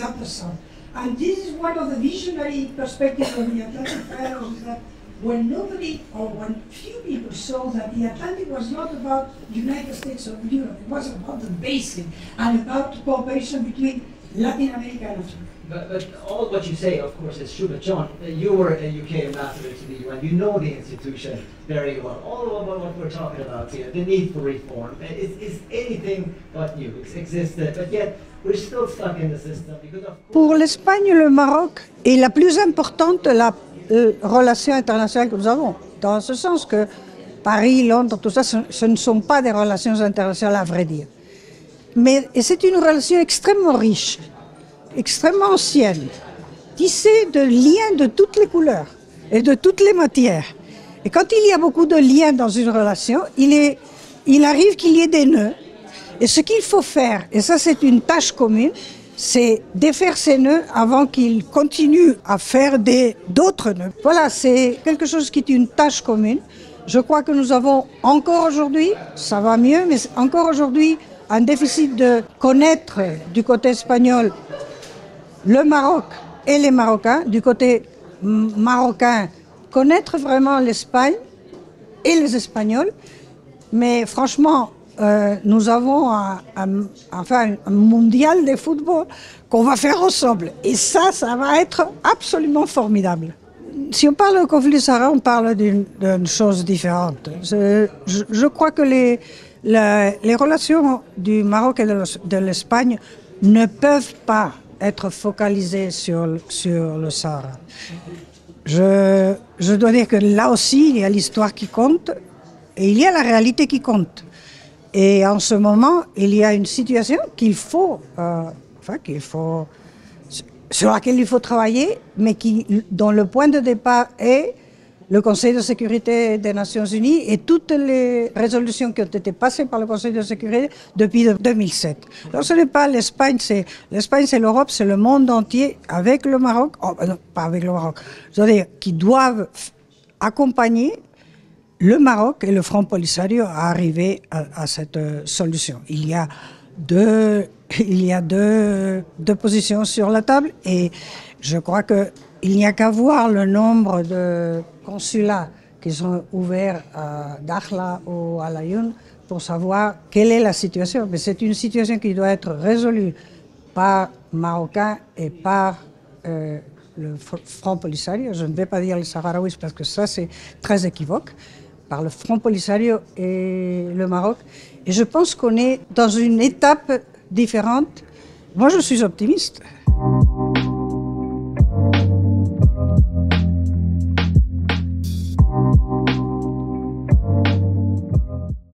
without the sun. And this is one of the visionary perspectives of the Atlantic Triangle, is that when nobody, or when few people saw that the Atlantic was not about the United States or Europe, it was about the basin and about cooperation between Latin America and Africa. But all what you say, of course, is true. But John, you were a UK ambassador to the UN. You know the institution very well. All of what we're talking about here, the need for reform, is anything but new. It's existed, but yet we're still stuck in the system because of. Pour l'Espagne, le Maroc est la plus importante relation internationale que nous avons, dans ce sens que Paris, Londres, tout ça, ce ne sont pas des relations internationales à vrai dire. Mais c'est une relation extrêmement riche, extrêmement ancienne, tissée de liens de toutes les couleurs et de toutes les matières. Et quand il y a beaucoup de liens dans une relation, il arrive qu'il y ait des nœuds. Et ce qu'il faut faire, et ça c'est une tâche commune, c'est défaire ces nœuds avant qu'ils continuent à faire d'autres nœuds. Voilà, c'est quelque chose qui est une tâche commune. Je crois que nous avons encore aujourd'hui, ça va mieux, mais encore aujourd'hui, un déficit de connaître du côté espagnol le Maroc et les Marocains, du côté marocain, connaître vraiment l'Espagne et les Espagnols. Mais franchement, nous avons un mondial de football qu'on va faire ensemble. Et ça va être absolument formidable. Si on parle du conflit du Sahara, on parle d'une chose différente. Je crois que les relations du Maroc et de l'Espagne ne peuvent pas être focalisées sur le Sahara. Je dois dire que là aussi, il y a l'histoire qui compte et il y a la réalité qui compte. Et en ce moment, il y a une situation sur laquelle il faut travailler, mais dont le point de départ est le Conseil de sécurité des Nations Unies et toutes les résolutions qui ont été passées par le Conseil de sécurité depuis 2007. Alors ce n'est pas l'Espagne, c'est l'Europe, c'est le monde entier avec le Maroc, non, pas avec le Maroc, je veux dire, qui doivent accompagner le Maroc et le Front Polisario à arriver à cette solution. Il y a deux positions sur la table et je crois qu'il n'y a qu'à voir le nombre de consulats qui sont ouverts à Dakhla ou à Laayoune pour savoir quelle est la situation. Mais c'est une situation qui doit être résolue par Marocains et par le Front Polisario. Je ne vais pas dire les Sahraouis parce que ça c'est très équivoque. Par le Front Polisario et le Maroc. Et je pense qu'on est dans une étape différente. Moi, je suis optimiste.